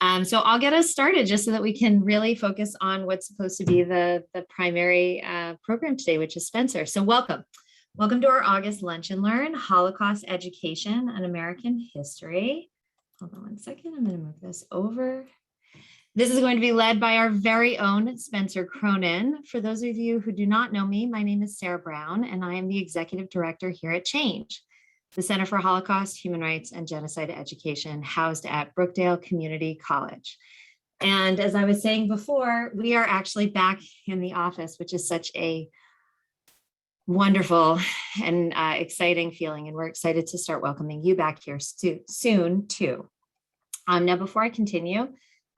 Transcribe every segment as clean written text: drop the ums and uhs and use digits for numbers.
So I'll get us started just so that we can really focus on what's supposed to be the primary program today, which is Spencer. So welcome. Welcome to our August Lunch and Learn, Holocaust Education and American History. Hold on one second, I'm gonna move this over. This is going to be led by our very own Spencer Cronin. For those of you who do not know me, my name is Sarah Brown, and I am the Executive Director here at Change, the Center for Holocaust, Human Rights, and Genocide Education, housed at Brookdale Community College. And as I was saying before, we are actually back in the office, which is such a wonderful and exciting feeling. And we're excited to start welcoming you back here soon too. Now, before I continue,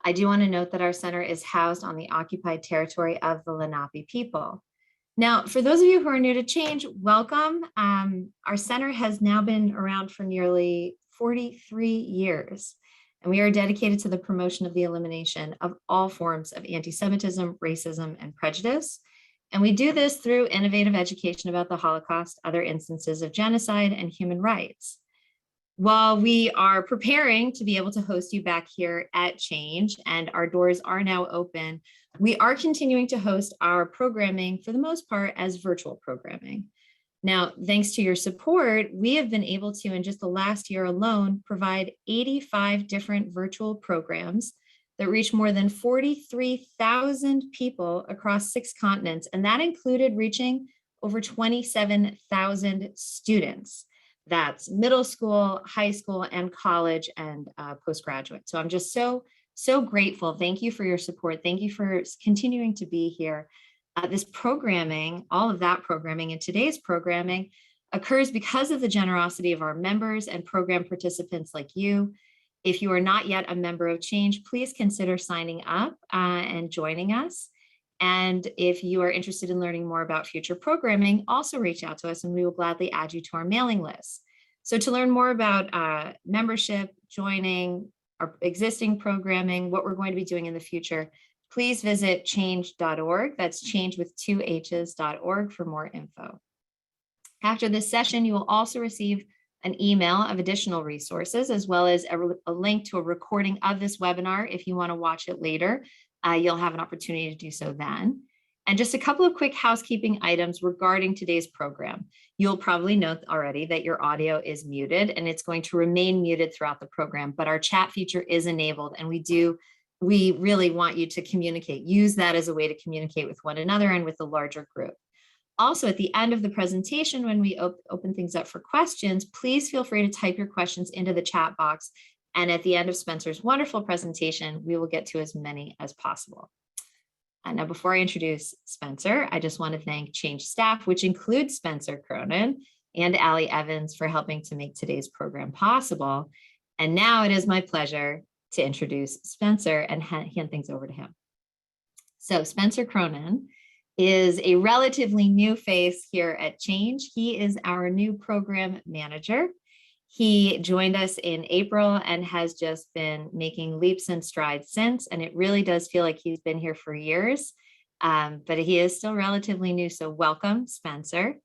I do want to note that our center is housed on the occupied territory of the Lenape people. Now, for those of you who are new to Change, welcome. Our center has now been around for nearly 43 years, and we are dedicated to the promotion of the elimination of all forms of anti-Semitism, racism, and prejudice. And we do this through innovative education about the Holocaust, other instances of genocide, and human rights. While we are preparing to be able to host you back here at Change, and our doors are now open, we are continuing to host our programming for the most part as virtual programming. Now, thanks to your support, we have been able to, in just the last year alone, provide 85 different virtual programs that reach more than 43,000 people across 6 continents, and that included reaching over 27,000 students. That's middle school, high school, and college, and postgraduate. So I'm just so grateful. Thank you for your support. Thank you for continuing to be here. This programming, all of that programming, and today's programming occurs because of the generosity of our members and program participants like you. If you are not yet a member of Change, please consider signing up and joining us. And if you are interested in learning more about future programming, also reach out to us and we will gladly add you to our mailing list. So to learn more about membership, joining, our existing programming, what we're going to be doing in the future, please visit change.org. That's change with 2 H's.org for more info. After this session, you will also receive an email of additional resources, as well as a link to a recording of this webinar if you want to watch it later. You'll have an opportunity to do so then. And just a couple of quick housekeeping items regarding today's program. You'll probably note already that your audio is muted and it's going to remain muted throughout the program, but our chat feature is enabled and we really want you to communicate. Use that as a way to communicate with one another and with the larger group. Also, at the end of the presentation, when we open things up for questions, please feel free to type your questions into the chat box. And at the end of Spencer's wonderful presentation, we will get to as many as possible. Now, before I introduce Spencer, I just want to thank Change staff, which includes Spencer Cronin and Allie Evans, for helping to make today's program possible. And now it is my pleasure to introduce Spencer and hand things over to him. So Spencer Cronin is a relatively new face here at Change. He is our new program manager. He joined us in April and has just been making leaps and strides since, and it really does feel like he's been here for years, but he is still relatively new, so welcome, Spencer.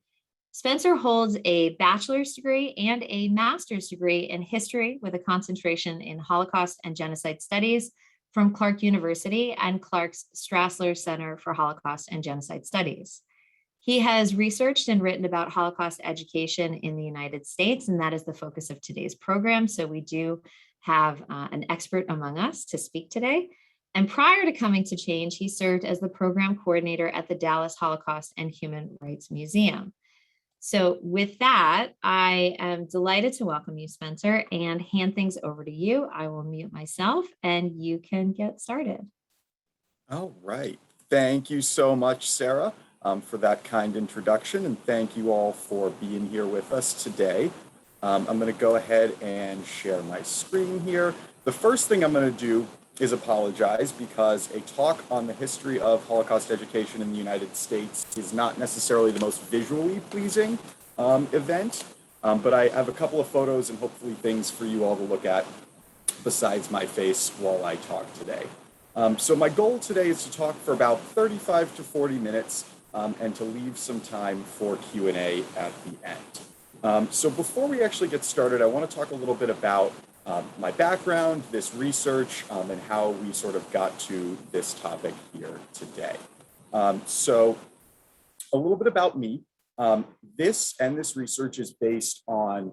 Spencer holds a bachelor's degree and a master's degree in history with a concentration in Holocaust and Genocide Studies from Clark University and Clark's Strassler Center for Holocaust and Genocide Studies. He has researched and written about Holocaust education in the United States, and that is the focus of today's program. So we do have an expert among us to speak today. And prior to coming to Change, he served as the program coordinator at the Dallas Holocaust and Human Rights Museum. So with that, I am delighted to welcome you, Spencer, and hand things over to you. I will mute myself and you can get started. All right. Thank you so much, Sarah, for that kind introduction, and thank you all for being here with us today. I'm going to go ahead and share my screen here. The first thing I'm going to do is apologize because a talk on the history of Holocaust education in the United States is not necessarily the most visually pleasing event, but I have a couple of photos and hopefully things for you all to look at besides my face while I talk today. So my goal today is to talk for about 35 to 40 minutes and to leave some time for Q&A at the end. So before we actually get started, I want to talk a little bit about my background, this research, and how we sort of got to this topic here today. So a little bit about me. This research is based on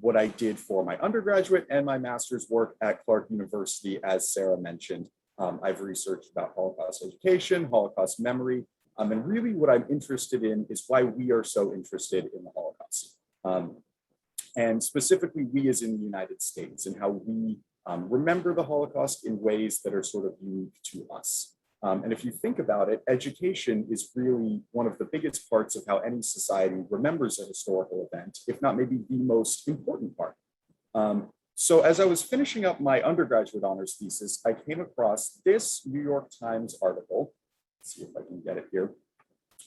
what I did for my undergraduate and my master's work at Clark University, as Sarah mentioned. I've researched about Holocaust education, Holocaust memory, and really what I'm interested in is why we are so interested in the Holocaust. And specifically, we as in the United States, and how we remember the Holocaust in ways that are sort of unique to us. And if you think about it, education is really one of the biggest parts of how any society remembers a historical event, if not maybe the most important part. So as I was finishing up my undergraduate honors thesis, I came across this New York Times article, let's see if I can get it here,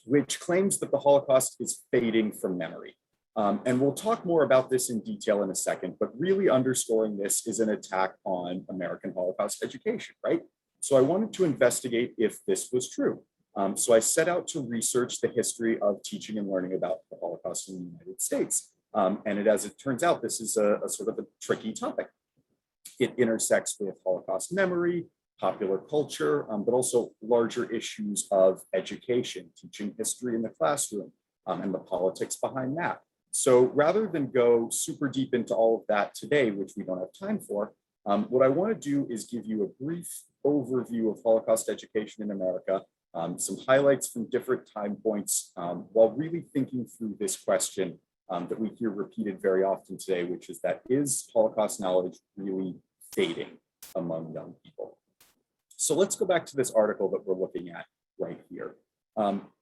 which claims that the Holocaust is fading from memory. And we'll talk more about this in detail in a second, but really underscoring this is an attack on American Holocaust education, right? So I wanted to investigate if this was true. So I set out to research the history of teaching and learning about the Holocaust in the United States. As it turns out, this is a sort of a tricky topic. It intersects with Holocaust memory, popular culture, but also larger issues of education, teaching history in the classroom, and the politics behind that. So rather than go super deep into all of that today, which we don't have time for, what I want to do is give you a brief overview of Holocaust education in America, some highlights from different time points, while really thinking through this question that we hear repeated very often today, which is that, is Holocaust knowledge really fading among young people? So let's go back to this article that we're looking at right here.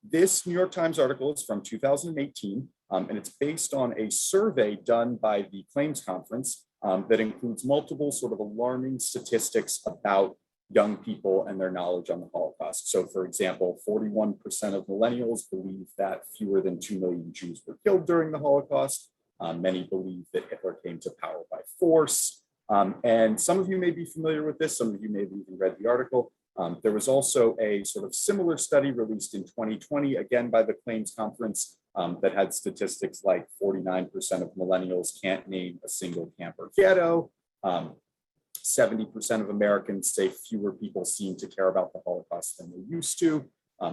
This New York Times article is from 2018, and it's based on a survey done by the Claims Conference that includes multiple sort of alarming statistics about young people and their knowledge on the Holocaust. So for example, 41% of millennials believe that fewer than 2 million Jews were killed during the Holocaust. Many believe that Hitler came to power by force. And some of you may be familiar with this, some of you may have even read the article. There was also a sort of similar study released in 2020, again by the Claims Conference, that had statistics like 49% of millennials can't name a single camp or ghetto. 70% of Americans say fewer people seem to care about the Holocaust than they used to.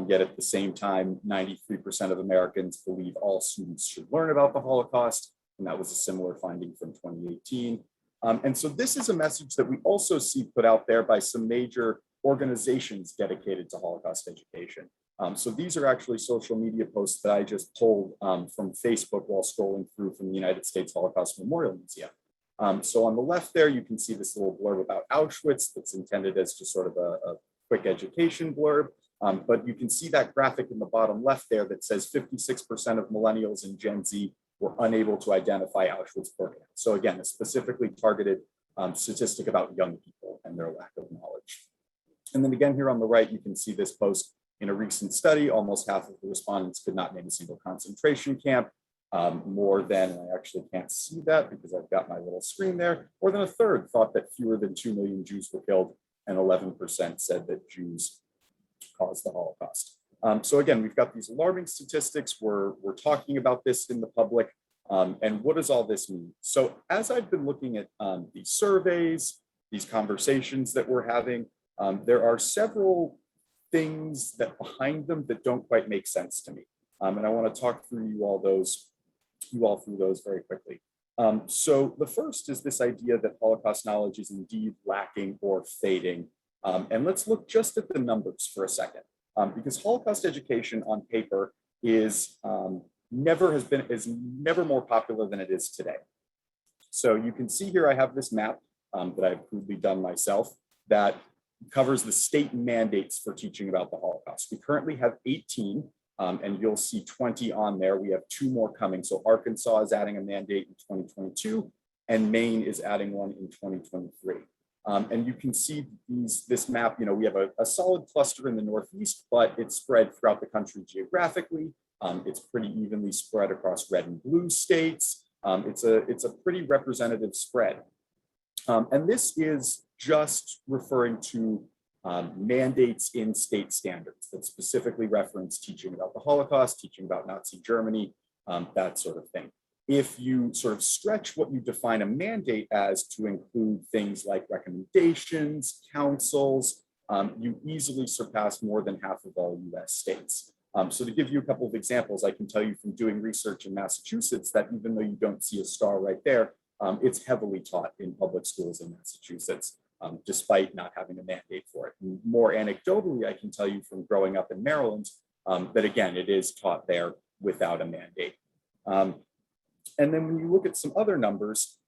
Yet at the same time, 93% of Americans believe all students should learn about the Holocaust. And that was a similar finding from 2018. And so this is a message that we also see put out there by some major organizations dedicated to Holocaust education. So these are actually social media posts that I just pulled from Facebook while scrolling through from the United States Holocaust Memorial Museum. So on the left there, you can see this little blurb about Auschwitz that's intended as just sort of a quick education blurb. But you can see that graphic in the bottom left there that says 56% of millennials and Gen Z were unable to identify Auschwitz-Birkenau. So again, a specifically targeted statistic about young people and their lack of knowledge. And then again, here on the right, you can see this post in a recent study. Almost half of the respondents could not name a single concentration camp. More than, and I actually can't see that because I've got my little screen there, more than a third thought that fewer than 2 million Jews were killed, and 11% said that Jews caused the Holocaust. So again, we've got these alarming statistics. We're talking about this in the public. And what does all this mean? So as I've been looking at these surveys, these conversations that we're having, there are several things that behind them that don't quite make sense to me. And I want to talk through you all through those very quickly. So the first is this idea that Holocaust knowledge is indeed lacking or fading. And let's look just at the numbers for a second, because Holocaust education on paper is never more popular than it is today. So you can see here I have this map that I've crudely done myself that covers the state mandates for teaching about the Holocaust. We currently have 18. And you'll see 20 on there. We have 2 more coming. So Arkansas is adding a mandate in 2022, and Maine is adding one in 2023. And you can see this map, we have a solid cluster in the Northeast, but it's spread throughout the country geographically. It's pretty evenly spread across red and blue states. It's a pretty representative spread. And this is just referring to mandates in state standards that specifically reference teaching about the Holocaust, teaching about Nazi Germany, that sort of thing. If you sort of stretch what you define a mandate as to include things like recommendations, councils, you easily surpass more than half of all US states. So to give you a couple of examples, I can tell you from doing research in Massachusetts that even though you don't see a star right there, it's heavily taught in public schools in Massachusetts, despite not having a mandate for it. And more anecdotally, I can tell you from growing up in Maryland, that again, it is taught there without a mandate. And then when you look at some other numbers,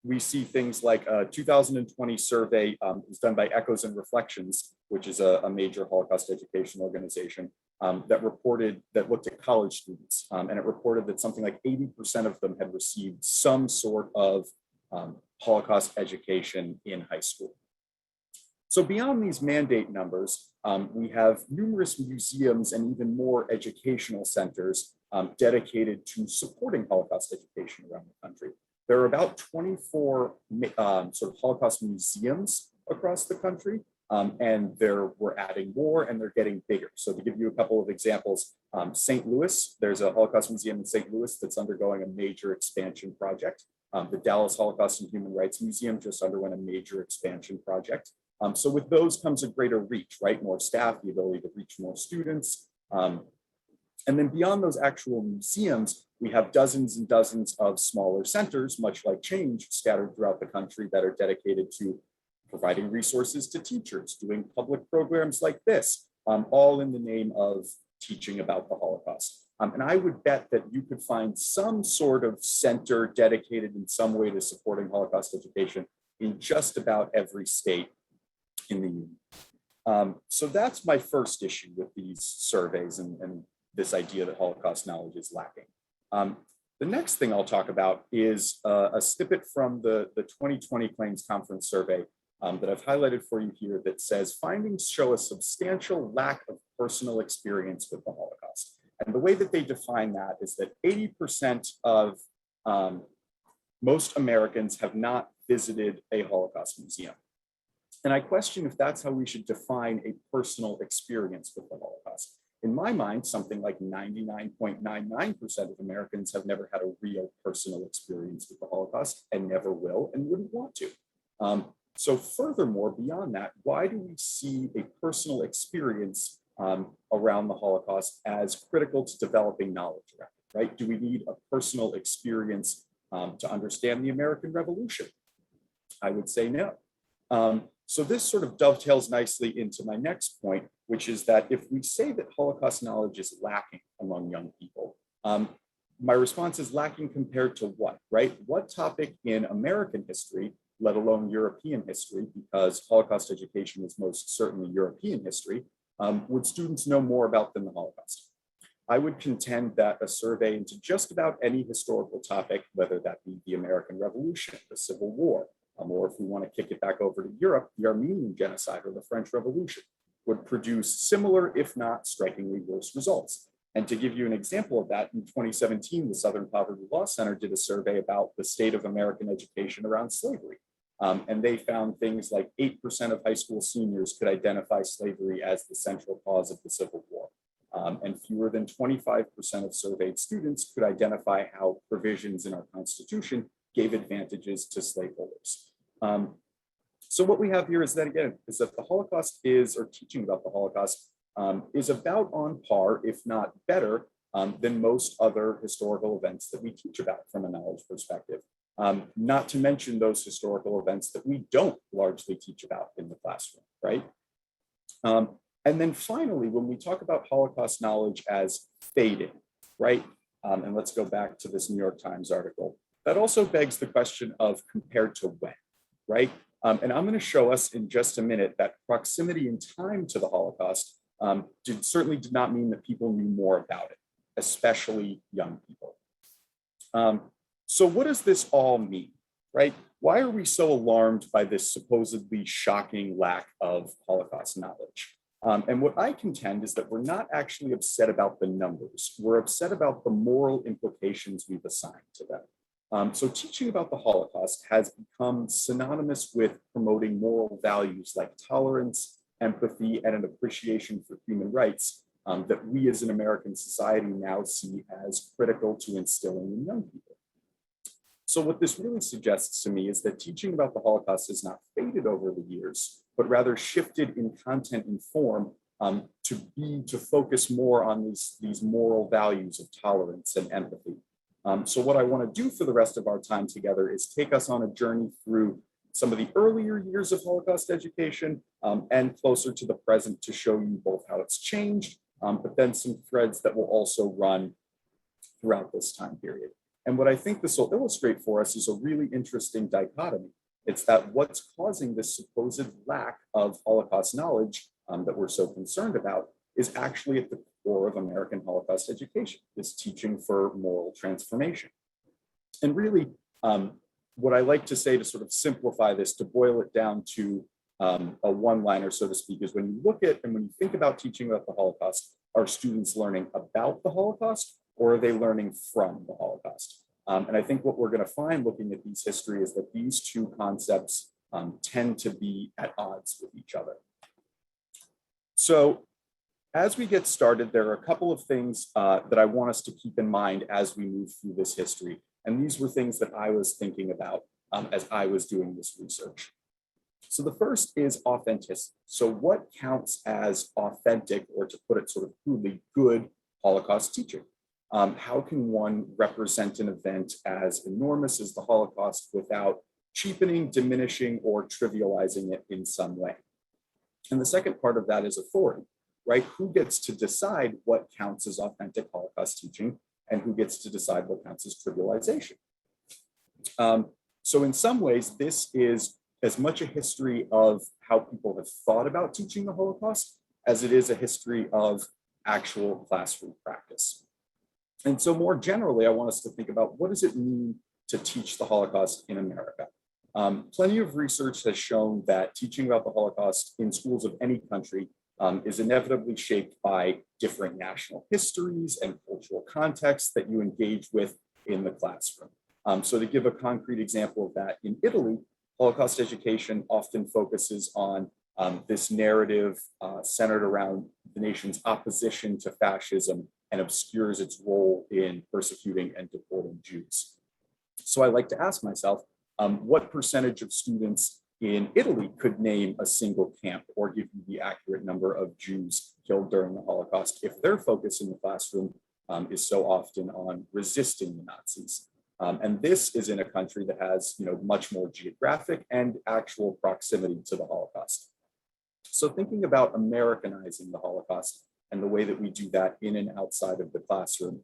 we see things like a 2020 survey was done by Echoes and Reflections, which is a major Holocaust education organization that looked at college students. And it reported that something like 80% of them had received some sort of Holocaust education in high school. So beyond these mandate numbers, we have numerous museums and even more educational centers dedicated to supporting Holocaust education around the country. There are about 24 sort of Holocaust museums across the country, and we're adding more and they're getting bigger. So to give you a couple of examples, St. Louis, there's a Holocaust museum in St. Louis that's undergoing a major expansion project. The Dallas Holocaust and Human Rights Museum just underwent a major expansion project. So with those comes a greater reach, right? More staff, the ability to reach more students. And then beyond those actual museums, we have dozens and dozens of smaller centers, much like Change, scattered throughout the country that are dedicated to providing resources to teachers, doing public programs like this, all in the name of teaching about the Holocaust. And I would bet that you could find some sort of center dedicated in some way to supporting Holocaust education in just about every state in the union. So that's my first issue with these surveys and this idea that Holocaust knowledge is lacking. The next thing I'll talk about is a snippet from the 2020 Claims Conference survey that I've highlighted for you here that says findings show a substantial lack of personal experience with the Holocaust. And the way that they define that is that 80% of most Americans have not visited a Holocaust museum. And I question if that's how we should define a personal experience with the Holocaust. In my mind, something like 99.99% of Americans have never had a real personal experience with the Holocaust and never will and wouldn't want to. So furthermore, beyond that, why do we see a personal experience around the Holocaust as critical to developing knowledge around it, right? Do we need a personal experience to understand the American Revolution? I would say no. So this sort of dovetails nicely into my next point, which is that if we say that Holocaust knowledge is lacking among young people, my response is lacking compared to what, right? What topic in American history, let alone European history, because Holocaust education is most certainly European history, would students know more about than the Holocaust? I would contend that a survey into just about any historical topic, whether that be the American Revolution, the Civil War, or if we want to kick it back over to Europe, the Armenian Genocide or the French Revolution, would produce similar, if not strikingly worse results. And to give you an example of that, in 2017, the Southern Poverty Law Center did a survey about the state of American education around slavery. And they found things like 8% of high school seniors could identify slavery as the central cause of the Civil War. And fewer than 25% of surveyed students could identify how provisions in our Constitution gave advantages to slaveholders. So what we have here is that, again, is that the Holocaust is, or teaching about the Holocaust, is about on par, if not better, than most other historical events that we teach about from a knowledge perspective. Not to mention those historical events that we don't largely teach about in the classroom, right? And then finally, when we talk about Holocaust knowledge as fading, right? And let's go back to this New York Times article. That also begs the question of compared to when, right? And I'm going to show us in just a minute that proximity in time to the Holocaust certainly did not mean that people knew more about it, especially young people. So what does this all mean, right? Why are we so alarmed by this supposedly shocking lack of Holocaust knowledge? And what I contend is that we're not actually upset about the numbers. We're upset about the moral implications we've assigned to them. So teaching about the Holocaust has become synonymous with promoting moral values like tolerance, empathy, and an appreciation for human rights that we as an American society now see as critical to instilling in young people. So what this really suggests to me is that teaching about the Holocaust has not faded over the years, but rather shifted in content and form to focus more on these moral values of tolerance and empathy. So what I want to do for the rest of our time together is take us on a journey through some of the earlier years of Holocaust education and closer to the present to show you both how it's changed, but then some threads that will also run throughout this time period. And what I think this will illustrate for us is a really interesting dichotomy. It's that what's causing this supposed lack of Holocaust knowledge that we're so concerned about is actually at the core of American Holocaust education, this teaching for moral transformation. And really, what I like to say to sort of simplify this, to boil it down to a one-liner, so to speak, is when you look at and when you think about teaching about the Holocaust, are students learning about the Holocaust or are they learning from the Holocaust? And I think what we're going to find looking at these history is that these two concepts tend to be at odds with each other. So as we get started, there are a couple of things that I want us to keep in mind as we move through this history. And these were things that I was thinking about as I was doing this research. So the first is authenticity. So what counts as authentic, or to put it sort of crudely, good Holocaust teaching? How can one represent an event as enormous as the Holocaust without cheapening, diminishing, or trivializing it in some way? And the second part of that is authority, right? Who gets to decide what counts as authentic Holocaust teaching and who gets to decide what counts as trivialization? So in some ways, this is as much a history of how people have thought about teaching the Holocaust as it is a history of actual classroom practice. And so more generally, I want us to think about what does it mean to teach the Holocaust in America? Plenty of research has shown that teaching about the Holocaust in schools of any country is inevitably shaped by different national histories and cultural contexts that you engage with in the classroom. So to give a concrete example of that, in Italy, Holocaust education often focuses on this narrative centered around the nation's opposition to fascism and obscures its role in persecuting and deporting Jews. So I like to ask myself, what percentage of students in Italy could name a single camp or give you the accurate number of Jews killed during the Holocaust if their focus in the classroom is so often on resisting the Nazis? And this is in a country that has, much more geographic and actual proximity to the Holocaust. So thinking about Americanizing the Holocaust and the way that we do that in and outside of the classroom,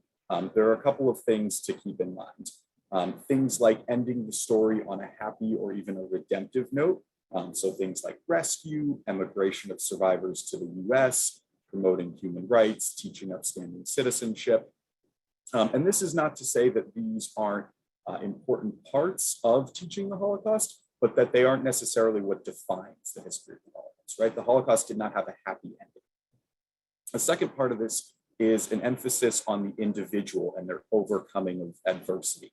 there are a couple of things to keep in mind. Things like ending the story on a happy or even a redemptive note. So things like rescue, emigration of survivors to the US, promoting human rights, teaching upstanding citizenship. And this is not to say that these aren't important parts of teaching the Holocaust, but that they aren't necessarily what defines the history of the Holocaust, right? The Holocaust did not have a happy ending. The second part of this is an emphasis on the individual and their overcoming of adversity.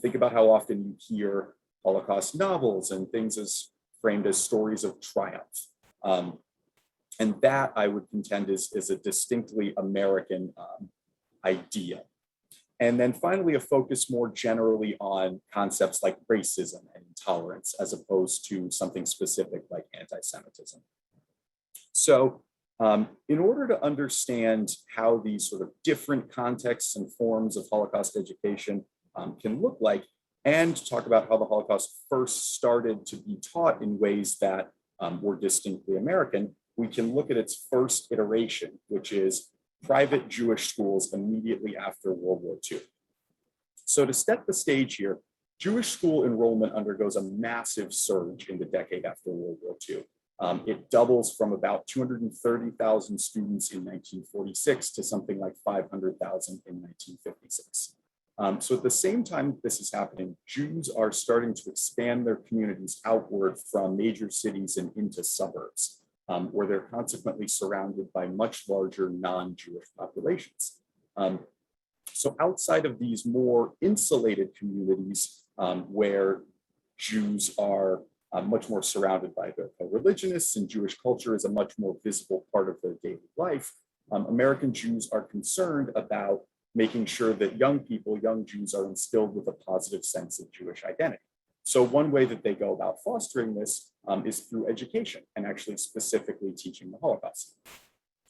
Think about how often you hear Holocaust novels and things as framed as stories of triumph. And that, I would contend, is a distinctly American idea. And then finally, a focus more generally on concepts like racism and intolerance, as opposed to something specific like anti-Semitism. So in order to understand how these sort of different contexts and forms of Holocaust education can look like, and talk about how the Holocaust first started to be taught in ways that were distinctly American, we can look at its first iteration, which is private Jewish schools immediately after World War II. So to set the stage here, Jewish school enrollment undergoes a massive surge in the decade after World War II. It doubles from about 230,000 students in 1946 to something like 500,000 in 1956. So at the same time this is happening, Jews are starting to expand their communities outward from major cities and into suburbs, where they're consequently surrounded by much larger non-Jewish populations. So outside of these more insulated communities where Jews are much more surrounded by their co-religionists and Jewish culture is a much more visible part of their daily life, American Jews are concerned about making sure that young people, young Jews, are instilled with a positive sense of Jewish identity. So one way that they go about fostering this is through education and actually specifically teaching the Holocaust.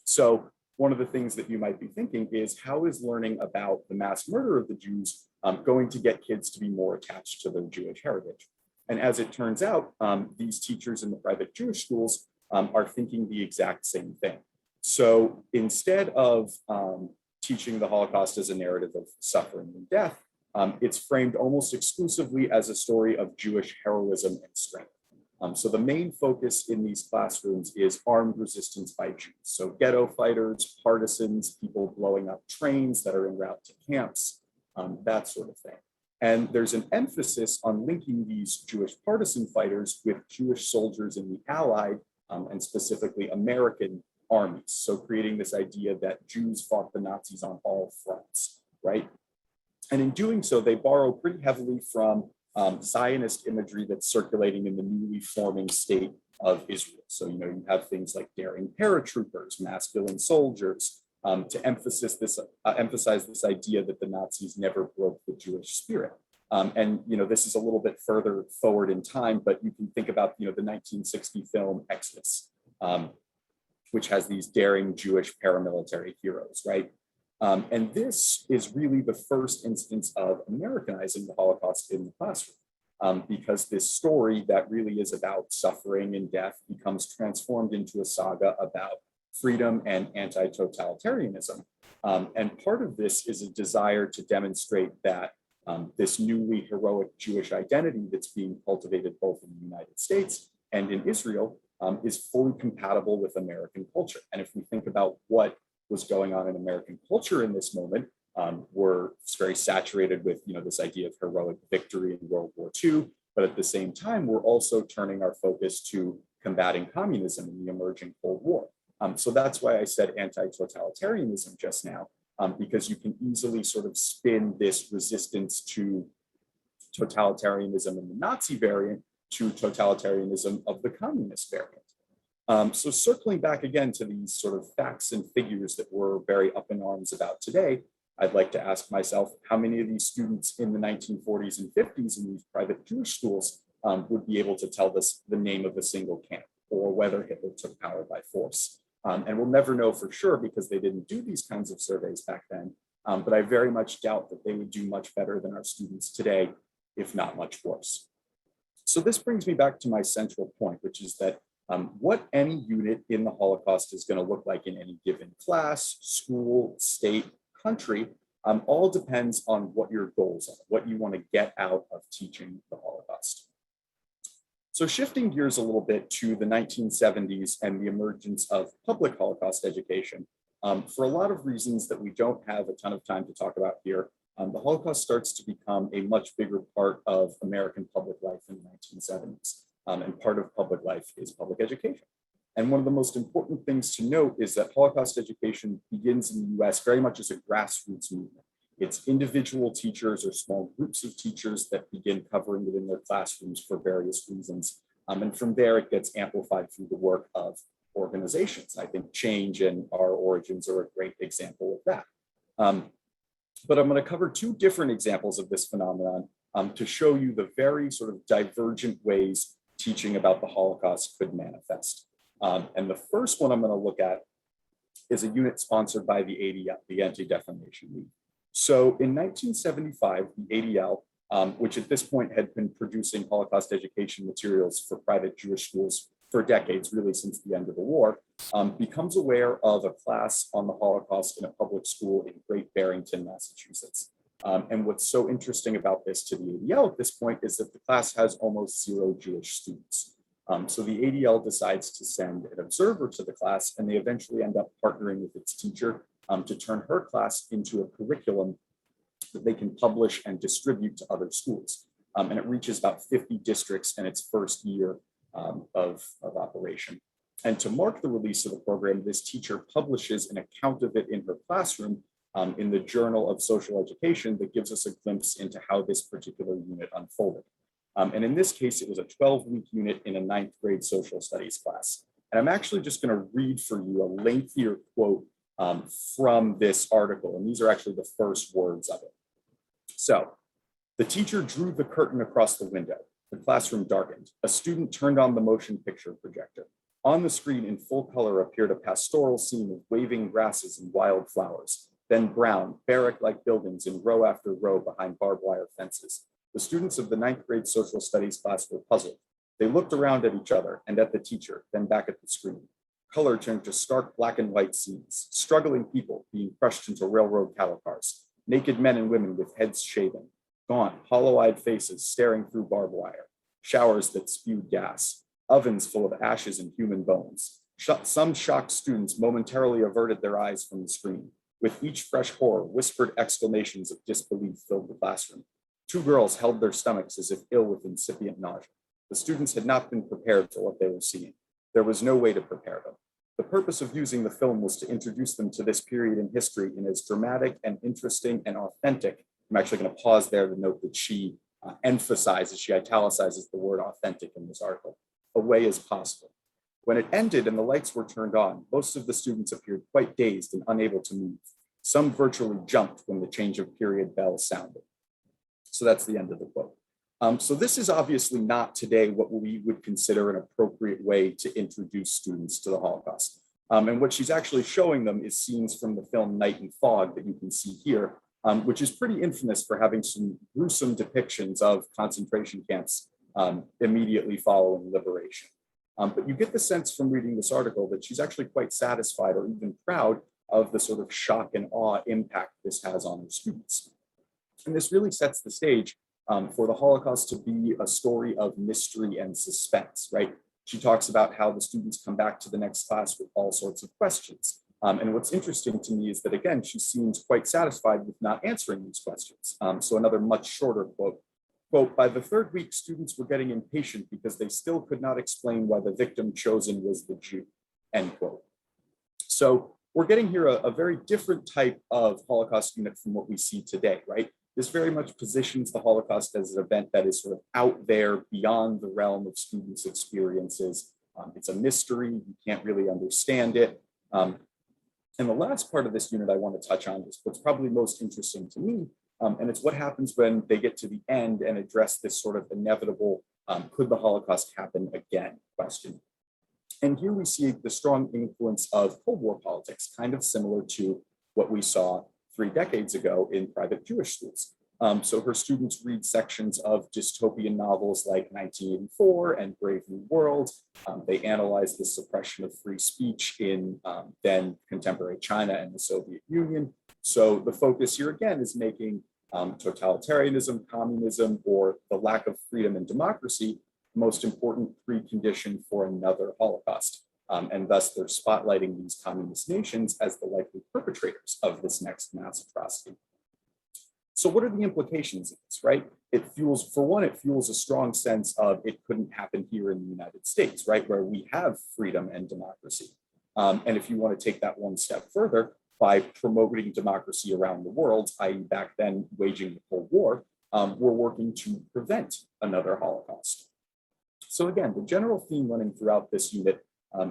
So one of the things that you might be thinking is, how is learning about the mass murder of the Jews going to get kids to be more attached to their Jewish heritage? And as it turns out, these teachers in the private Jewish schools are thinking the exact same thing. So instead of teaching the Holocaust as a narrative of suffering and death, it's framed almost exclusively as a story of Jewish heroism and strength. So the main focus in these classrooms is armed resistance by Jews. So ghetto fighters, partisans, people blowing up trains that are en route to camps, that sort of thing. And there's an emphasis on linking these Jewish partisan fighters with Jewish soldiers in the Allied and specifically American armies. So creating this idea that Jews fought the Nazis on all fronts, right? And in doing so, they borrow pretty heavily from Zionist imagery that's circulating in the newly forming state of Israel. So, you have things like daring paratroopers, masculine soldiers, to emphasize this idea that the Nazis never broke the Jewish spirit. And this is a little bit further forward in time, but you can think about the 1960 film Exodus, which has these daring Jewish paramilitary heroes, right? And this is really the first instance of Americanizing the Holocaust in the classroom, because this story that really is about suffering and death becomes transformed into a saga about freedom and anti-totalitarianism. And part of this is a desire to demonstrate that this newly heroic Jewish identity that's being cultivated both in the United States and in Israel is fully compatible with American culture. And if we think about what was going on in American culture in this moment, we're very saturated with this idea of heroic victory in World War II, but at the same time, we're also turning our focus to combating communism in the emerging Cold War. So that's why I said anti-totalitarianism just now, because you can easily sort of spin this resistance to totalitarianism in the Nazi variant to totalitarianism of the communist variant. So circling back again to these sort of facts and figures that we're very up in arms about today, I'd like to ask myself, how many of these students in the 1940s and 50s in these private Jewish schools would be able to tell us the name of a single camp or whether Hitler took power by force? And we'll never know for sure because they didn't do these kinds of surveys back then. But I very much doubt that they would do much better than our students today, if not much worse. So this brings me back to my central point, which is that what any unit in the Holocaust is going to look like in any given class, school, state, country, all depends on what your goals are, what you want to get out of teaching the Holocaust. So shifting gears a little bit to the 1970s and the emergence of public Holocaust education, for a lot of reasons that we don't have a ton of time to talk about here, the Holocaust starts to become a much bigger part of American public life in the 1970s. And part of public life is public education. And one of the most important things to note is that Holocaust education begins in the US very much as a grassroots movement. It's individual teachers or small groups of teachers that begin covering it in their classrooms for various reasons. And from there, it gets amplified through the work of organizations. I think Change and Our Origins are a great example of that. But I'm going to cover two different examples of this phenomenon to show you the very sort of divergent ways teaching about the Holocaust could manifest. And the first one I'm going to look at is a unit sponsored by the ADL, the Anti-Defamation League. So in 1975, the ADL, which at this point had been producing Holocaust education materials for private Jewish schools for decades, really since the end of the war, becomes aware of a class on the Holocaust in a public school in Great Barrington, Massachusetts. And what's so interesting about this to the ADL at this point is that the class has almost zero Jewish students. So the ADL decides to send an observer to the class, and they eventually end up partnering with its teacher to turn her class into a curriculum that they can publish and distribute to other schools. And it reaches about 50 districts in its first year of operation. And to mark the release of the program, this teacher publishes an account of it in her classroom in the Journal of Social Education that gives us a glimpse into how this particular unit unfolded. And in this case, it was a 12-week unit in a 9th grade social studies class. And I'm actually just going to read for you a lengthier quote from this article. And these are actually the first words of it. So, the teacher drew the curtain across the window. The classroom darkened. A student turned on the motion picture projector. On the screen in full color appeared a pastoral scene of waving grasses and wild flowers, then brown, barrack-like buildings in row after row behind barbed wire fences. The students of the 9th grade social studies class were puzzled. They looked around at each other and at the teacher, then back at the screen. Color turned to stark black and white scenes, struggling people being crushed into railroad cattle cars, naked men and women with heads shaven, gaunt, hollow-eyed faces staring through barbed wire, showers that spewed gas, ovens full of ashes and human bones. Some shocked students momentarily averted their eyes from the screen. With each fresh horror, whispered exclamations of disbelief filled the classroom. 2 girls held their stomachs as if ill with incipient nausea. The students had not been prepared for what they were seeing. There was no way to prepare them. The purpose of using the film was to introduce them to this period in history in as dramatic and interesting and authentic. I'm actually going to pause there to note that she emphasizes, she italicizes the word authentic in this article, a way as possible. When it ended and the lights were turned on, most of the students appeared quite dazed and unable to move. Some virtually jumped when the change of period bell sounded. So that's the end of the quote. So this is obviously not today what we would consider an appropriate way to introduce students to the Holocaust. And what she's actually showing them is scenes from the film Night and Fog that you can see here, which is pretty infamous for having some gruesome depictions of concentration camps immediately following liberation. But you get the sense from reading this article that she's actually quite satisfied or even proud of the sort of shock and awe impact this has on her students. And this really sets the stage for the Holocaust to be a story of mystery and suspense, right? She talks about how the students come back to the next class with all sorts of questions. And what's interesting to me is that, again, she seems quite satisfied with not answering these questions. So another much shorter quote, by the 3rd week, students were getting impatient because they still could not explain why the victim chosen was the Jew, end quote. So we're getting here a very different type of Holocaust unit from what we see today, right? This very much positions the Holocaust as an event that is sort of out there beyond the realm of students' experiences. It's a mystery, you can't really understand it. And the last part of this unit I want to touch on is what's probably most interesting to me, and it's what happens when they get to the end and address this sort of inevitable, could the Holocaust happen again question. And here we see the strong influence of Cold War politics, kind of similar to what we saw 3 decades ago in private Jewish schools. So her students read sections of dystopian novels like 1984 and Brave New World. They analyze the suppression of free speech in then contemporary China and the Soviet Union. So the focus here again is making totalitarianism, communism, or the lack of freedom and democracy the most important precondition for another Holocaust. And thus they're spotlighting these communist nations as the likely perpetrators of this next mass atrocity. So what are the implications of this, right? It fuels, for one, it fuels a strong sense of it couldn't happen here in the United States, right? Where we have freedom and democracy. And if you want to take that one step further, by promoting democracy around the world, i.e. back then waging the Cold War, we're working to prevent another Holocaust. So again, the general theme running throughout this unit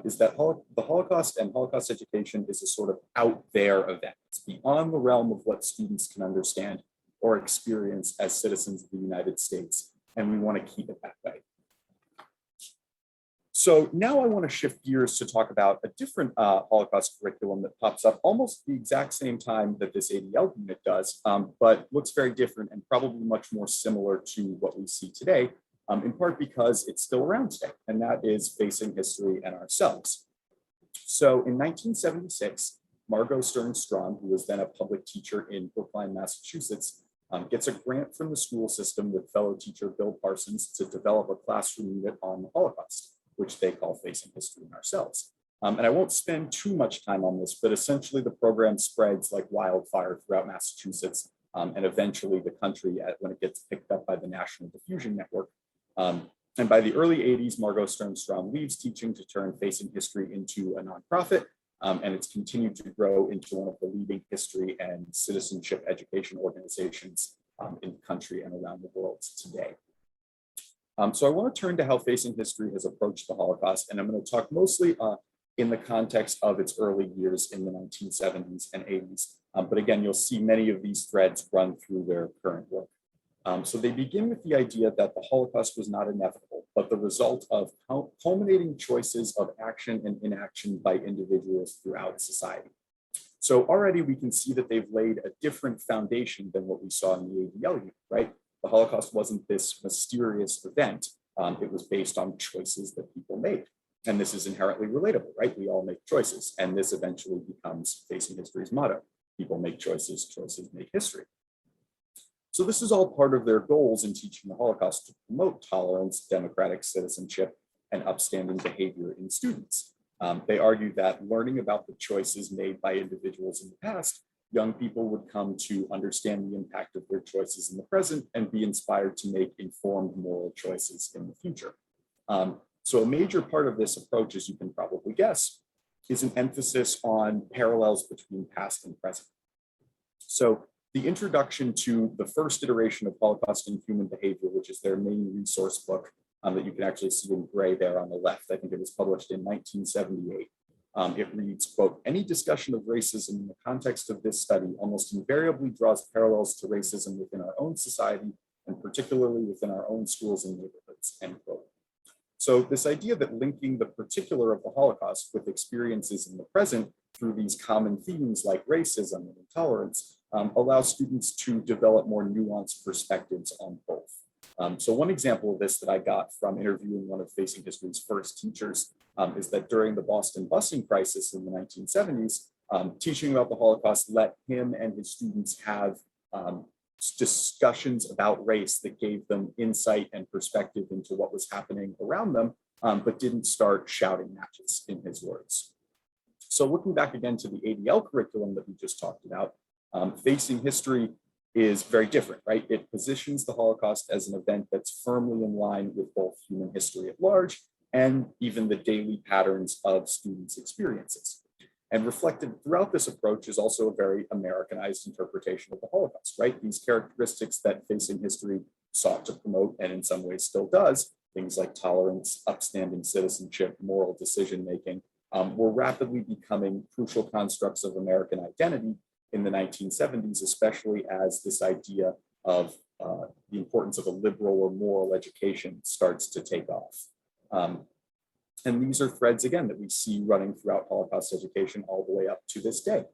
is that the Holocaust and Holocaust education is a sort of out there event. It's beyond the realm of what students can understand or experience as citizens of the United States, and we want to keep it that way. So now I want to shift gears to talk about a different Holocaust curriculum that pops up almost the exact same time that this ADL unit does, but looks very different and probably much more similar to what we see today, in part because it's still around today, and that is Facing History and Ourselves. So in 1976, Margot Stern Strawn, who was then a public teacher in Brookline, Massachusetts, gets a grant from the school system with fellow teacher Bill Parsons to develop a classroom unit on the Holocaust, which they call Facing History and Ourselves. And I won't spend too much time on this, but essentially the program spreads like wildfire throughout Massachusetts and eventually the country when it gets picked up by the National Diffusion Network. And by the early 80s, Margot Stern Strawn leaves teaching to turn Facing History into a nonprofit, and it's continued to grow into one of the leading history and citizenship education organizations in the country and around the world today. So I want to turn to how Facing History has approached the Holocaust, and I'm going to talk mostly in the context of its early years in the 1970s and 80s. But again, you'll see many of these threads run through their current work. So they begin with the idea that the Holocaust was not inevitable, but the result of culminating choices of action and inaction by individuals throughout society. So already we can see that they've laid a different foundation than what we saw in the ADL unit, right? The Holocaust wasn't this mysterious event. It was based on choices that people made. And this is inherently relatable, right? We all make choices. And this eventually becomes Facing History's motto. People make choices, choices make history. So this is all part of their goals in teaching the Holocaust to promote tolerance, democratic citizenship, and upstanding behavior in students. They argue that learning about the choices made by individuals in the past, young people would come to understand the impact of their choices in the present and be inspired to make informed moral choices in the future. So a major part of this approach, as you can probably guess, is an emphasis on parallels between past and present. So the introduction to the first iteration of Holocaust and Human Behavior, which is their main resource book that you can actually see in gray there on the left. I think it was published in 1978. It reads, quote, "Any discussion of racism in the context of this study almost invariably draws parallels to racism within our own society and particularly within our own schools and neighborhoods," end quote. So this idea that linking the particular of the Holocaust with experiences in the present through these common themes like racism and intolerance allows students to develop more nuanced perspectives on both. So one example of this that I got from interviewing one of Facing History's first teachers is that during the Boston busing crisis in the 1970s, teaching about the Holocaust let him and his students have discussions about race that gave them insight and perspective into what was happening around them, but didn't start shouting matches, in his words. So looking back again to the ADL curriculum that we just talked about, Facing History is very different, right? It positions the Holocaust as an event that's firmly in line with both human history at large and even the daily patterns of students' experiences. And reflected throughout this approach is also a very Americanized interpretation of the Holocaust, right? These characteristics that Facing History sought to promote and in some ways still does, things like tolerance, upstanding citizenship, moral decision-making, were rapidly becoming crucial constructs of American identity in the 1970s, especially as this idea of the importance of a liberal or moral education starts to take off. And these are threads, again, that we see running throughout Holocaust education all the way up to this day.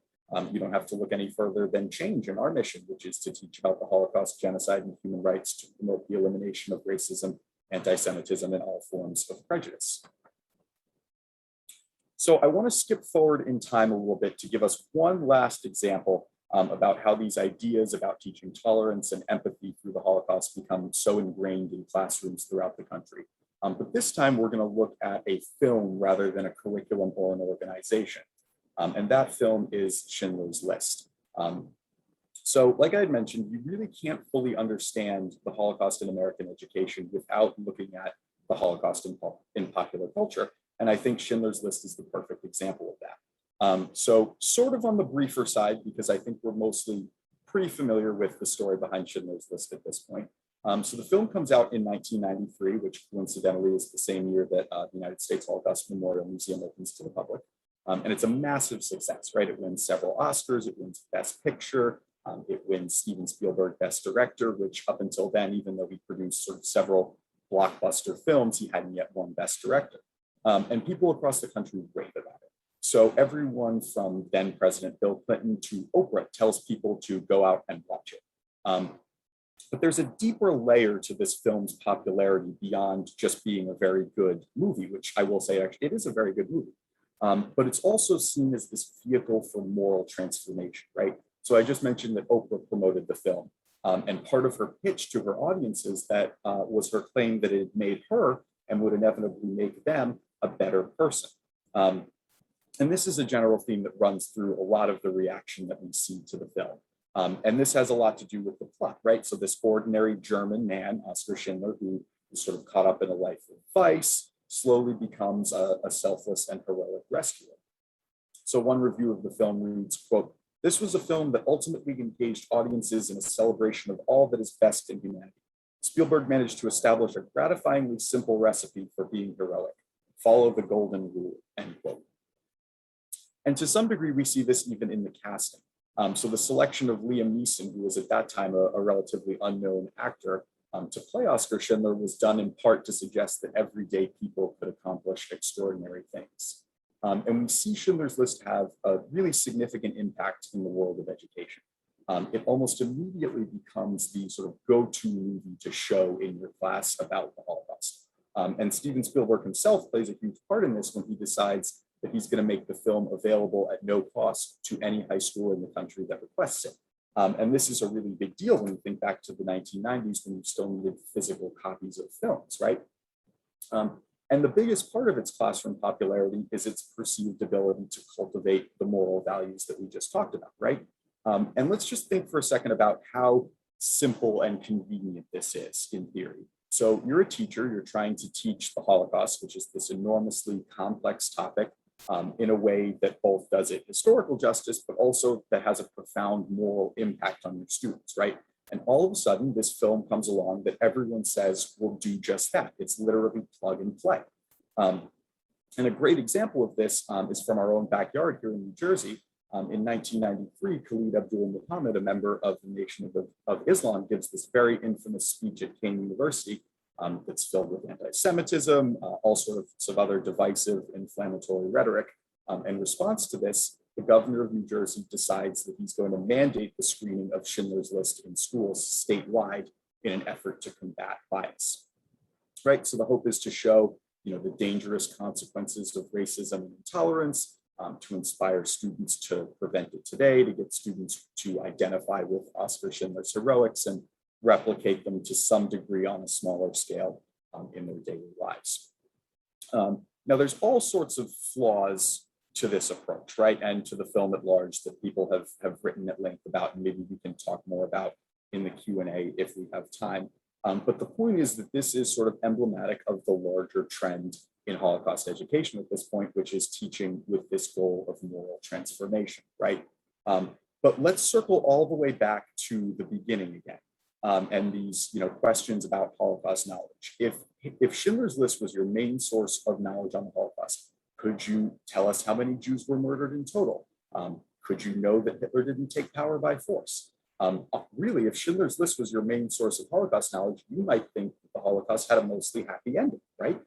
You don't have to look any further than Change in our mission, which is to teach about the Holocaust, genocide, and human rights to promote the elimination of racism, anti-Semitism, and all forms of prejudice. So I want to skip forward in time a little bit to give us one last example about how these ideas about teaching tolerance and empathy through the Holocaust become so ingrained in classrooms throughout the country. But this time we're going to look at a film rather than a curriculum or an organization. And that film is Schindler's List. So like I had mentioned, you really can't fully understand the Holocaust in American education without looking at the Holocaust in popular culture. And I think Schindler's List is the perfect example of that. So sort of on the briefer side, because I think we're mostly pretty familiar with the story behind Schindler's List at this point. So the film comes out in 1993, which coincidentally is the same year that the United States Holocaust Memorial Museum opens to the public. And it's a massive success, right? It wins several Oscars, it wins Best Picture, it wins Steven Spielberg Best Director, which up until then, even though he produced sort of several blockbuster films, he hadn't yet won Best Director. And people across the country rave about it. So everyone from then President Bill Clinton to Oprah tells people to go out and watch it. But there's a deeper layer to this film's popularity beyond just being a very good movie, which I will say, actually, it is a very good movie. But it's also seen as this vehicle for moral transformation, right? So I just mentioned that Oprah promoted the film. And part of her pitch to her audiences that was her claim that it made her and would inevitably make them a better person. And this is a general theme that runs through a lot of the reaction that we see to the film. And this has a lot to do with the plot, right? So this ordinary German man, Oskar Schindler, who is sort of caught up in a life of vice, slowly becomes a selfless and heroic rescuer. So one review of the film reads, quote, "This was a film that ultimately engaged audiences in a celebration of all that is best in humanity. Spielberg managed to establish a gratifyingly simple recipe for being heroic. Follow the golden rule," end quote. And to some degree, we see this even in the casting. So the selection of Liam Neeson, who was at that time a relatively unknown actor, to play Oscar Schindler was done in part to suggest that everyday people could accomplish extraordinary things. And we see Schindler's List have a really significant impact in the world of education. It almost immediately becomes the sort of go-to movie to show in your class about the Holocaust. And Steven Spielberg himself plays a huge part in this when he decides that he's going to make the film available at no cost to any high school in the country that requests it. And this is a really big deal when you think back to the 1990s when you still needed physical copies of films, right? And the biggest part of its classroom popularity is its perceived ability to cultivate the moral values that we just talked about, right? And let's just think for a second about how simple and convenient this is in theory. So you're a teacher, you're trying to teach the Holocaust, which is this enormously complex topic, in a way that both does it historical justice, but also that has a profound moral impact on your students, right? And all of a sudden, this film comes along that everyone says will do just that. It's literally plug and play. And a great example of this is from our own backyard here in New Jersey. In 1993, Khalid Abdul Muhammad, a member of the Nation of Islam, gives this very infamous speech at Kane University that's filled with anti-Semitism, all sorts of other divisive, inflammatory rhetoric. In response to this, the governor of New Jersey decides that he's going to mandate the screening of Schindler's List in schools statewide in an effort to combat bias. Right, so the hope is to show, the dangerous consequences of racism and intolerance, to inspire students to prevent it today, to get students to identify with Oskar Schindler's heroics and replicate them to some degree on a smaller scale in their daily lives. Now, there's all sorts of flaws to this approach, right? And to the film at large that people have written at length about, and maybe we can talk more about in the Q&A if we have time. But the point is that this is sort of emblematic of the larger trend in Holocaust education at this point, which is teaching with this goal of moral transformation, right? But let's circle all the way back to the beginning again. And these questions about Holocaust knowledge. If Schindler's List was your main source of knowledge on the Holocaust, could you tell us how many Jews were murdered in total? Could you know that Hitler didn't take power by force? Really, if Schindler's List was your main source of Holocaust knowledge, you might think that the Holocaust had a mostly happy ending, right?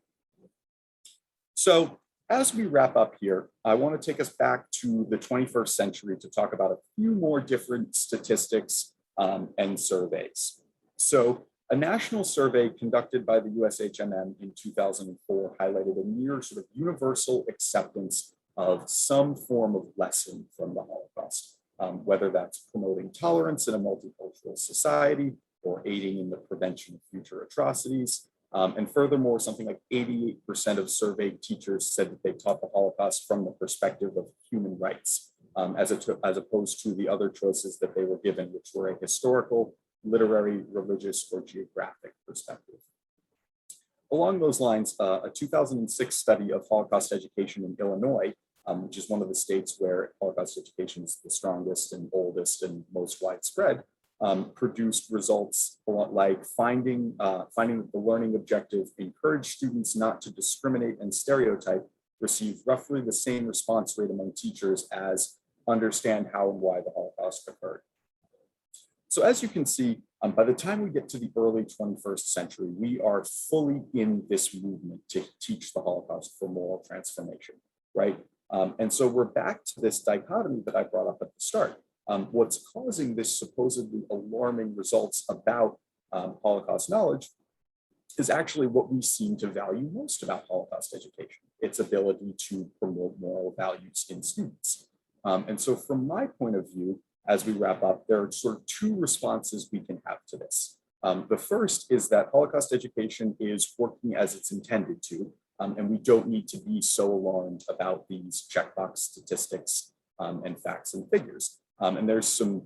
So as we wrap up here, I want to take us back to the 21st century to talk about a few more different statistics and surveys. So a national survey conducted by the USHMM in 2004 highlighted a near sort of universal acceptance of some form of lesson from the Holocaust, whether that's promoting tolerance in a multicultural society or aiding in the prevention of future atrocities. And furthermore, something like 88% of surveyed teachers said that they taught the Holocaust from the perspective of human rights, as opposed to the other choices that they were given, which were a historical, literary, religious, or geographic perspective. Along those lines, a 2006 study of Holocaust education in Illinois, which is one of the states where Holocaust education is the strongest and oldest and most widespread, produced results like finding that the learning objective encouraged students not to discriminate and stereotype, received roughly the same response rate among teachers as understand how and why the Holocaust occurred. So as you can see, by the time we get to the early 21st century, we are fully in this movement to teach the Holocaust for moral transformation, right? And so we're back to this dichotomy that I brought up at the start. What's causing this supposedly alarming results about Holocaust knowledge is actually what we seem to value most about Holocaust education, its ability to promote moral values in students. And so from my point of view, as we wrap up, there are sort of two responses we can have to this. The first is that Holocaust education is working as it's intended to, and we don't need to be so alarmed about these checkbox statistics and facts and figures. And there's some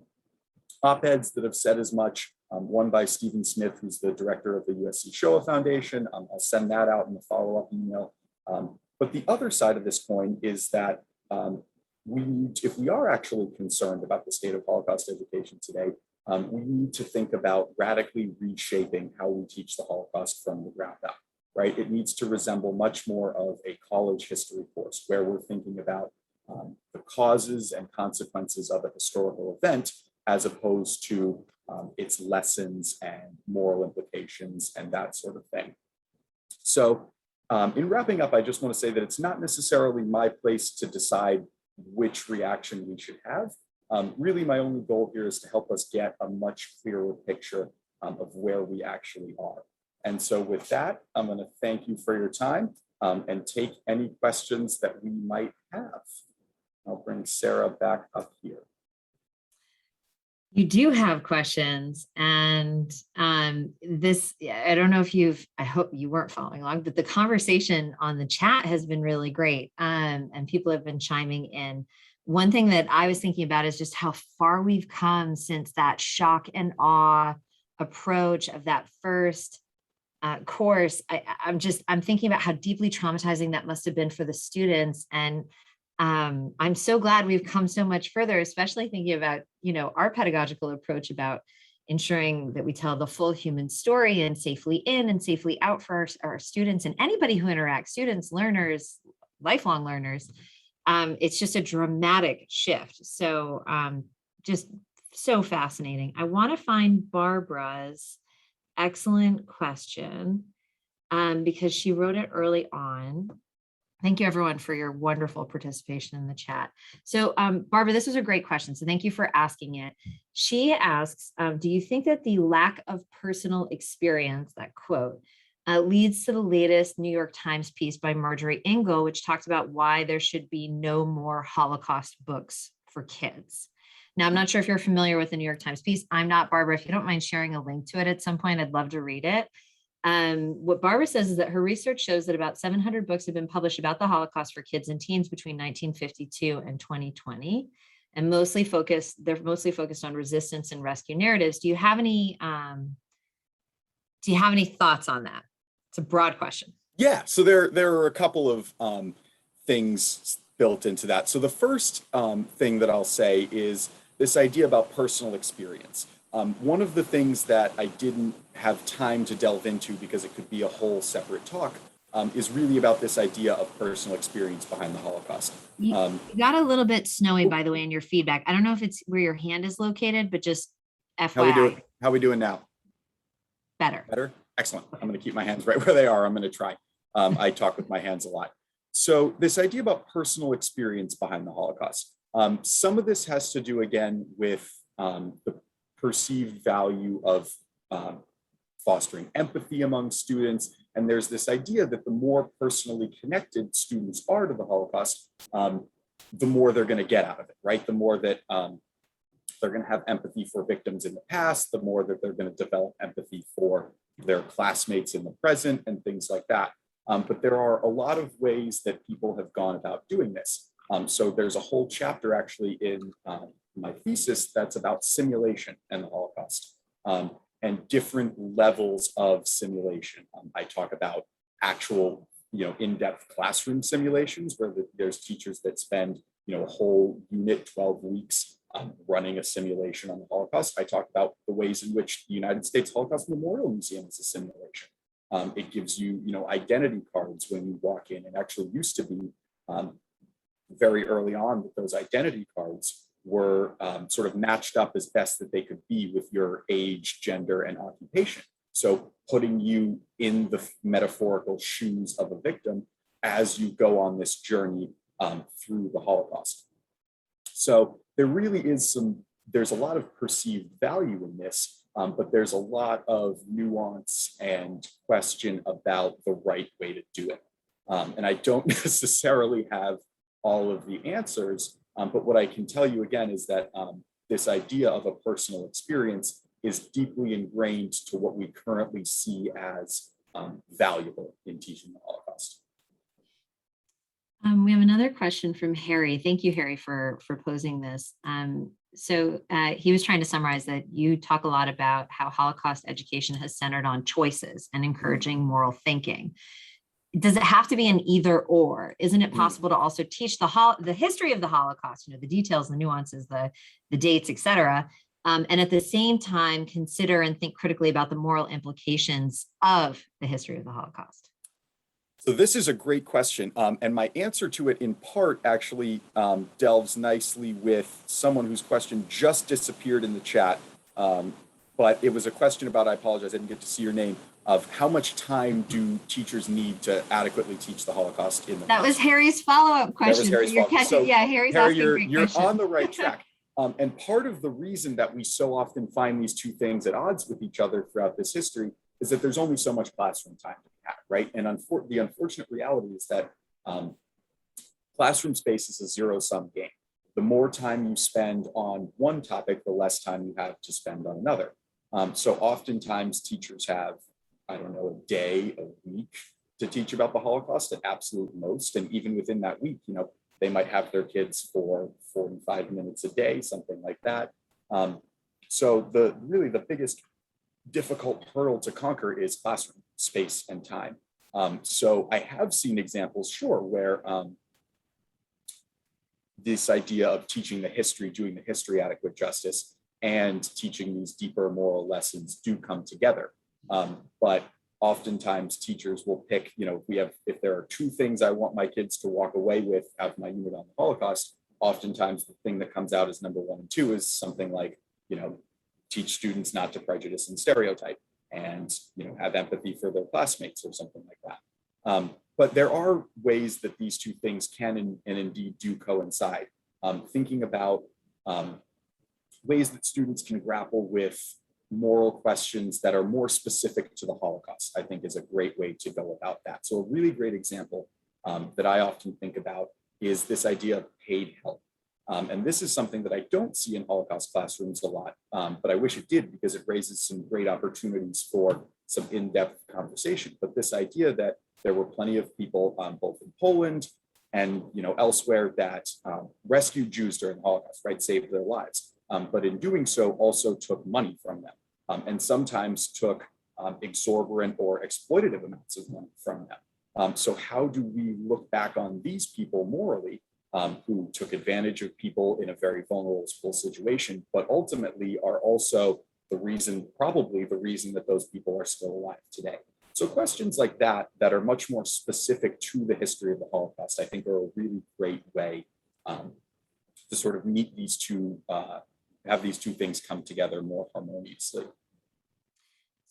op-eds that have said as much, one by Stephen Smith, who's the director of the USC Shoah Foundation. I'll send that out in the follow-up email. But the other side of this coin is that if we are actually concerned about the state of Holocaust education today, we need to think about radically reshaping how we teach the Holocaust from the ground up, right? It needs to resemble much more of a college history course where we're thinking about the causes and consequences of a historical event, as opposed to its lessons and moral implications and that sort of thing. So in wrapping up, I just want to say that it's not necessarily my place to decide which reaction we should have. Really, my only goal here is to help us get a much clearer picture of where we actually are. And so with that, I'm going to thank you for your time and take any questions that we might have. I'll bring Sarah back up here. You do have questions, and this, I don't know if I hope you weren't following along, but the conversation on the chat has been really great, and people have been chiming in. One thing that I was thinking about is just how far we've come since that shock and awe approach of that first course. I'm thinking about how deeply traumatizing that must have been for the students, and I'm so glad we've come so much further, especially thinking about, our pedagogical approach about ensuring that we tell the full human story and safely in and safely out for our students and anybody who interacts, students, learners, lifelong learners. It's just a dramatic shift. So just so fascinating. I want to find Barbara's excellent question because she wrote it early on. Thank you, everyone, for your wonderful participation in the chat. So, Barbara, this was a great question. So thank you for asking it. She asks, do you think that the lack of personal experience, that quote, leads to the latest New York Times piece by Marjorie Engel, which talked about why there should be no more Holocaust books for kids? Now, I'm not sure if you're familiar with the New York Times piece. I'm not. Barbara, if you don't mind sharing a link to it at some point, I'd love to read it. What Barbara says is that her research shows that about 700 books have been published about the Holocaust for kids and teens between 1952 and 2020, and they're mostly focused on resistance and rescue narratives. Do you have any thoughts on that? It's a broad question. Yeah, so there are a couple of things built into that. So the first thing that I'll say is this idea about personal experience. One of the things that I didn't have time to delve into because it could be a whole separate talk is really about this idea of personal experience behind the Holocaust. You got a little bit snowy, by the way, in your feedback. I don't know if it's where your hand is located, but just FYI. How we doing now? Better. Excellent. I'm going to keep my hands right where they are. I'm going to try. I talk with my hands a lot. So this idea about personal experience behind the Holocaust. Some of this has to do, again, with the perceived value of fostering empathy among students. And there's this idea that the more personally connected students are to the Holocaust, the more they're going to get out of it, right? The more that they're going to have empathy for victims in the past, the more that they're going to develop empathy for their classmates in the present and things like that. But there are a lot of ways that people have gone about doing this. So there's a whole chapter actually in my thesis that's about simulation and the Holocaust and different levels of simulation. I talk about actual, in-depth classroom simulations where there's teachers that spend, a whole unit, 12 weeks running a simulation on the Holocaust. I talk about the ways in which the United States Holocaust Memorial Museum is a simulation. It gives you, identity cards when you walk in. It actually used to be very early on that those identity cards were sort of matched up as best that they could be with your age, gender, and occupation. So putting you in the metaphorical shoes of a victim as you go on this journey through the Holocaust. So there really is there's a lot of perceived value in this, but there's a lot of nuance and question about the right way to do it. And I don't necessarily have all of the answers, but what I can tell you again is that this idea of a personal experience is deeply ingrained to what we currently see as valuable in teaching the Holocaust. We have another question from Harry. Thank you, Harry, for posing this. So he was trying to summarize that you talk a lot about how Holocaust education has centered on choices and encouraging moral thinking. Does it have to be an either or? Isn't it possible to also teach the history of the Holocaust, the details, the nuances, the dates, et cetera, and at the same time consider and think critically about the moral implications of the history of the Holocaust? So this is a great question, and my answer to it in part actually delves nicely with someone whose question just disappeared in the chat. But it was a question about, I apologize, I didn't get to see your name, of how much time do teachers need to adequately teach the Holocaust in the That was classroom? Harry's follow-up question. Harry's You're follow-up. catching, So, yeah, Harry's Harry, asking great you're questions. on the right track. And part of the reason that we so often find these two things at odds with each other throughout this history is that there's only so much classroom time to have, right? And the unfortunate reality is that classroom space is a zero-sum game. The more time you spend on one topic, the less time you have to spend on another. So oftentimes teachers have, I don't know, a day, a week to teach about the Holocaust at absolute most. And even within that week, they might have their kids for 45 minutes a day, something like that. So really the biggest difficult hurdle to conquer is classroom space and time. So I have seen examples, sure, where this idea of teaching the history, doing the history adequate justice, and teaching these deeper moral lessons do come together. But oftentimes teachers will pick, if there are two things I want my kids to walk away with out of my unit on the Holocaust, oftentimes the thing that comes out as number 1 and 2 is something like, teach students not to prejudice and stereotype, and have empathy for their classmates or something like that. But there are ways that these two things can and indeed do coincide. Thinking about ways that students can grapple with moral questions that are more specific to the Holocaust, I think is a great way to go about that. So a really great example that I often think about is this idea of paid help. And this is something that I don't see in Holocaust classrooms a lot, but I wish it did, because it raises some great opportunities for some in-depth conversation. But this idea that there were plenty of people both in Poland and elsewhere that rescued Jews during the Holocaust, right, saved their lives. But in doing so, also took money from them, and sometimes took exorbitant or exploitative amounts of money from them. So how do we look back on these people morally, who took advantage of people in a very vulnerable situation, but ultimately are also probably the reason that those people are still alive today? So questions like that are much more specific to the history of the Holocaust, I think, are a really great way to sort of meet these two, have these two things come together more harmoniously.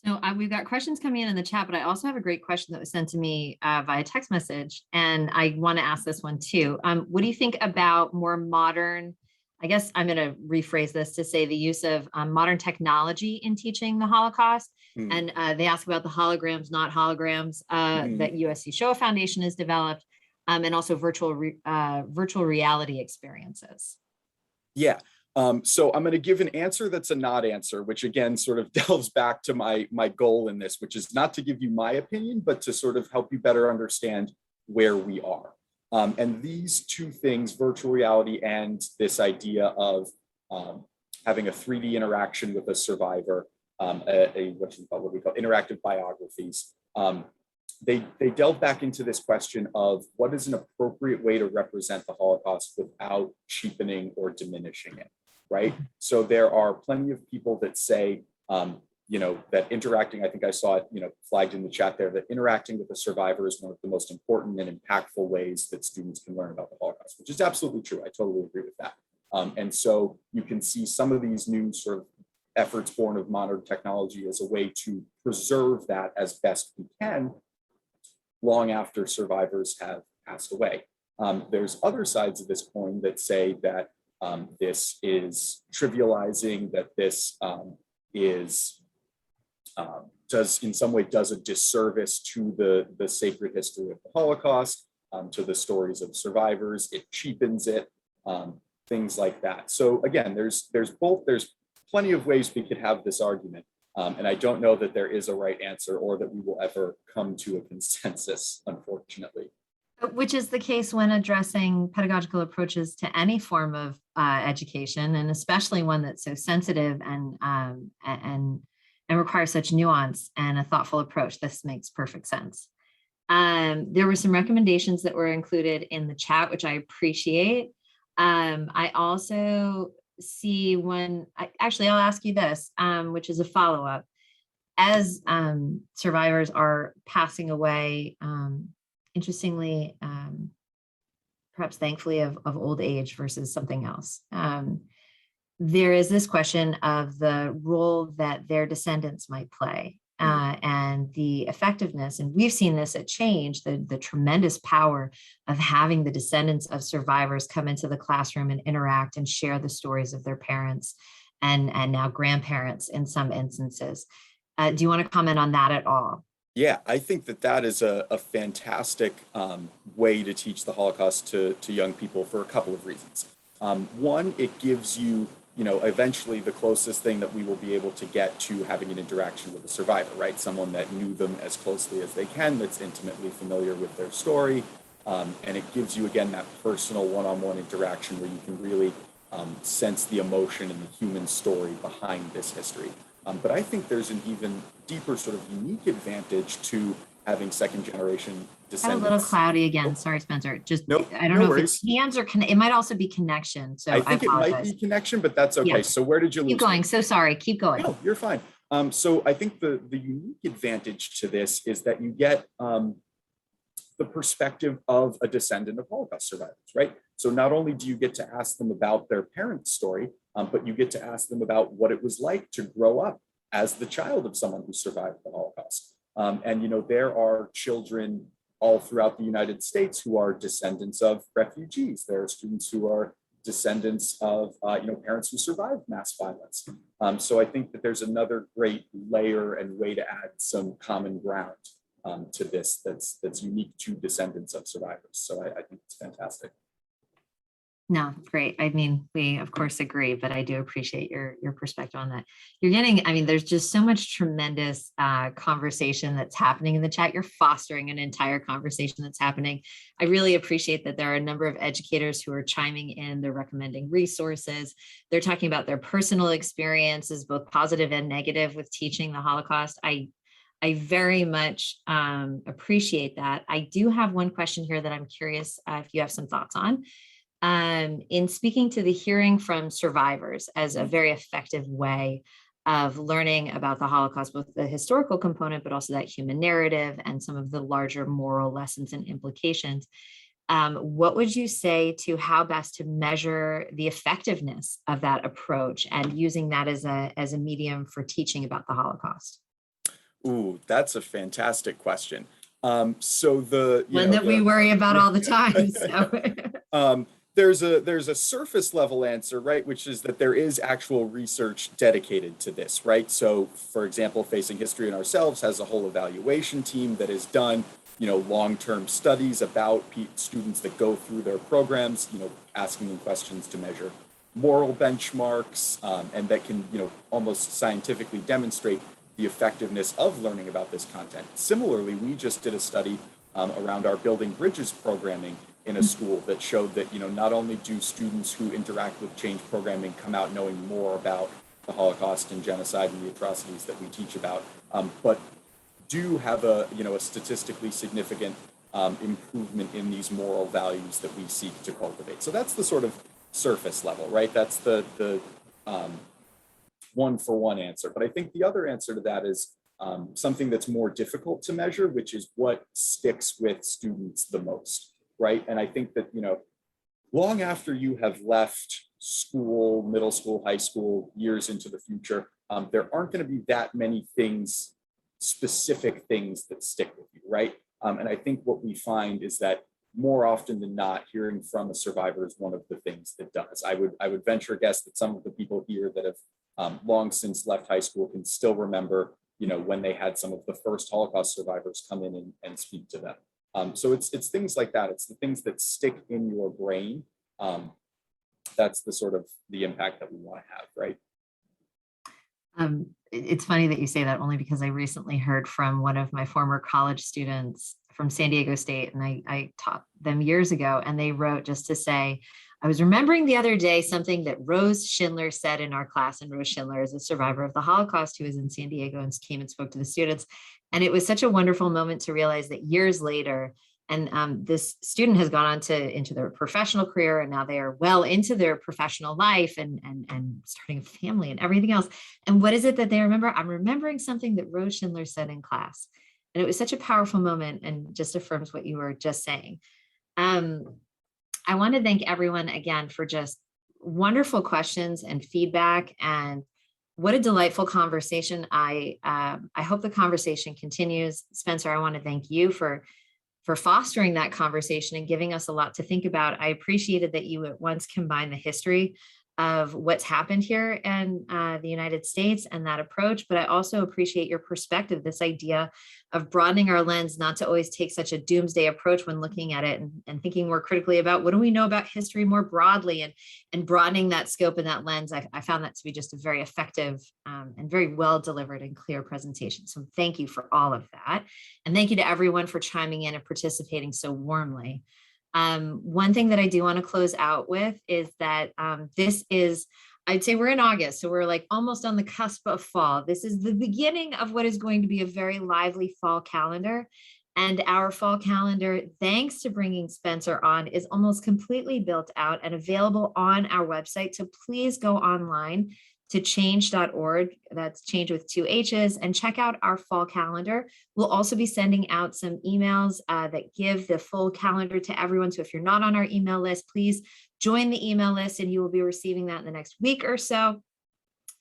So we've got questions coming in the chat, but I also have a great question that was sent to me via text message, and I want to ask this one too. What do you think about more modern, I guess I'm going to rephrase this to say the use of modern technology in teaching the Holocaust? And they ask about the holograms, not holograms, that USC Shoah Foundation has developed, and also virtual reality experiences. Yeah. So I'm going to give an answer that's a not answer, which again sort of delves back to my goal in this, which is not to give you my opinion, but to sort of help you better understand where we are. And these two things, virtual reality and this idea of having a 3D interaction with a survivor, what we call interactive biographies, they delve back into this question of what is an appropriate way to represent the Holocaust without cheapening or diminishing it, right? So there are plenty of people that say, that interacting, I think I saw it, flagged in the chat there, that interacting with the survivor is one of the most important and impactful ways that students can learn about the Holocaust, which is absolutely true. I totally agree with that. And so you can see some of these new sort of efforts born of modern technology as a way to preserve that as best we can long after survivors have passed away. There's other sides of this coin that say that this is trivializing, that this does in some way does a disservice to the sacred history of the Holocaust, to the stories of survivors. It cheapens it, things like that. So again, there's plenty of ways we could have this argument. And I don't know that there is a right answer or that we will ever come to a consensus, unfortunately. Which is the case when addressing pedagogical approaches to any form of education, and especially one that's so sensitive and requires such nuance and a thoughtful approach. This makes perfect sense. There were some recommendations that were included in the chat, which I appreciate. I also see one, actually, I'll ask you this, which is a follow-up. As survivors are passing away interestingly, perhaps thankfully of old age versus something else. There is this question of the role that their descendants might play and the effectiveness. And we've seen this at Change, the tremendous power of having the descendants of survivors come into the classroom and interact and share the stories of their parents and now grandparents in some instances. Do you want to comment on that at all? Yeah, I think that that is a fantastic way to teach the Holocaust to young people for a couple of reasons. One, it gives you, eventually the closest thing that we will be able to get to having an interaction with a survivor, right? Someone that knew them as closely as they can, that's intimately familiar with their story. And it gives you, again, that personal one-on-one interaction where you can really sense the emotion and the human story behind this history. But I think there's an even deeper sort of unique advantage to having second generation descendants. A little cloudy again. Sorry, Spencer. Just Nope, I don't no know worries. if it's hands or it might also be connection. So I think it might be connection, but that's okay. Yeah. So where did you lose Keep going. me? So sorry. Keep going. No, you're fine. So I think the unique advantage to this is that you get the perspective of a descendant of Holocaust survivors, right? So not only do you get to ask them about their parents' story, but you get to ask them about what it was like to grow up as the child of someone who survived the Holocaust. And there are children all throughout the United States who are descendants of refugees. There are students who are descendants of parents who survived mass violence. So I think that there's another great layer and way to add some common ground to this that's unique to descendants of survivors. So I think it's fantastic. No, great. I mean, we of course agree, but I do appreciate your perspective on that. You're getting, I mean, there's just so much tremendous conversation that's happening in the chat. You're fostering an entire conversation that's happening. I really appreciate that there are a number of educators who are chiming in. They're recommending resources. They're talking about their personal experiences, both positive and negative, with teaching the Holocaust. I very much appreciate that. I do have one question here that I'm curious if you have some thoughts on. In speaking to the hearing from survivors as a very effective way of learning about the Holocaust, both the historical component, but also that human narrative and some of the larger moral lessons and implications, what would you say to how best to measure the effectiveness of that approach and using that as a medium for teaching about the Holocaust? Ooh, that's a fantastic question. So the one that we worry about all the time. So. There's a surface level answer, right, which is that there is actual research dedicated to this, right? So, for example, Facing History and Ourselves has a whole evaluation team that has done, long-term studies about students that go through their programs, asking them questions to measure moral benchmarks, and that can, almost scientifically demonstrate the effectiveness of learning about this content. Similarly, we just did a study around our Building Bridges programming in a school that showed that, not only do students who interact with change programming come out knowing more about the Holocaust and genocide and the atrocities that we teach about, but do have a statistically significant improvement in these moral values that we seek to cultivate. So that's the sort of surface level, right? That's the one-for-one answer. But I think the other answer to that is something that's more difficult to measure, which is what sticks with students the most. Right. And I think that, long after you have left school, middle school, high school, years into the future, there aren't going to be that many specific things that stick with you. Right. And I think what we find is that more often than not, hearing from a survivor is one of the things that does. I would venture a guess that some of the people here that have long since left high school can still remember, when they had some of the first Holocaust survivors come in and speak to them. So it's things like that. It's the things that stick in your brain. That's the sort of the impact that we want to have, right? It's funny that you say that, only because I recently heard from one of my former college students from San Diego State, and I taught them years ago, and they wrote just to say, I was remembering the other day something that Rose Schindler said in our class, and Rose Schindler is a survivor of the Holocaust who was in San Diego and came and spoke to the students. And it was such a wonderful moment to realize that years later, and this student has gone on into their professional career, and now they are well into their professional life and starting a family and everything else. And what is it that they remember? I'm remembering something that Rose Schindler said in class. And it was such a powerful moment and just affirms what you were just saying. I want to thank everyone again for just wonderful questions and feedback, and what a delightful conversation. I hope the conversation continues. Spencer, I want to thank you for fostering that conversation and giving us a lot to think about. I appreciated that you at once combined the history of what's happened here in the United States and that approach, but I also appreciate your perspective, this idea of broadening our lens, not to always take such a doomsday approach when looking at it, and thinking more critically about what do we know about history more broadly, and broadening that scope and that lens. I found that to be just a very effective and very well delivered and clear presentation. So thank you for all of that. And thank you to everyone for chiming in and participating so warmly. One thing that I do want to close out with is that this is, I'd say we're in August, so we're like almost on the cusp of fall. This is the beginning of what is going to be a very lively fall calendar. And our fall calendar, thanks to bringing Spencer on, is almost completely built out and available on our website. So please go online to change.org, that's change with 2 H's, and check out our fall calendar. We'll also be sending out some emails that give the full calendar to everyone. So if you're not on our email list, please join the email list and you will be receiving that in the next week or so.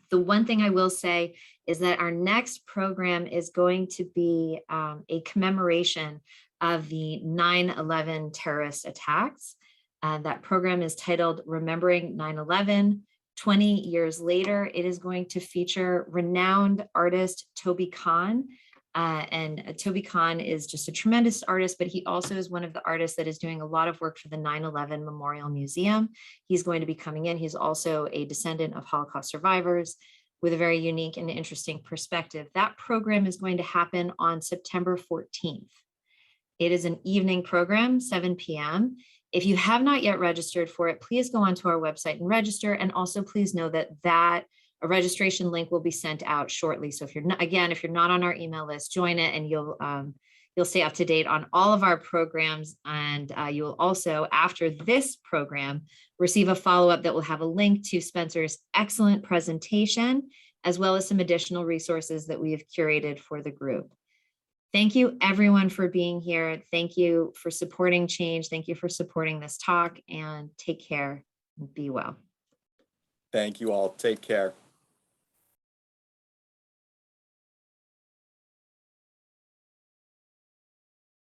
The one thing I will say is that our next program is going to be a commemoration of the 9/11 terrorist attacks. That program is titled Remembering 9/11. 20 years later, it is going to feature renowned artist Toby Kahn. And Toby Kahn is just a tremendous artist, but he also is one of the artists that is doing a lot of work for the 9/11 Memorial Museum. He's going to be coming in. He's also a descendant of Holocaust survivors with a very unique and interesting perspective. That program is going to happen on September 14th. It is an evening program, 7 p.m. If you have not yet registered for it, please go onto our website and register. And also please know that a registration link will be sent out shortly. So if you're not, again, if you're not on our email list, join it, and you'll stay up to date on all of our programs. And you'll also, after this program, receive a follow-up that will have a link to Spencer's excellent presentation, as well as some additional resources that we have curated for the group. Thank you everyone for being here. Thank you for supporting change. Thank you for supporting this talk, and take care and be well. Thank you all. Take care.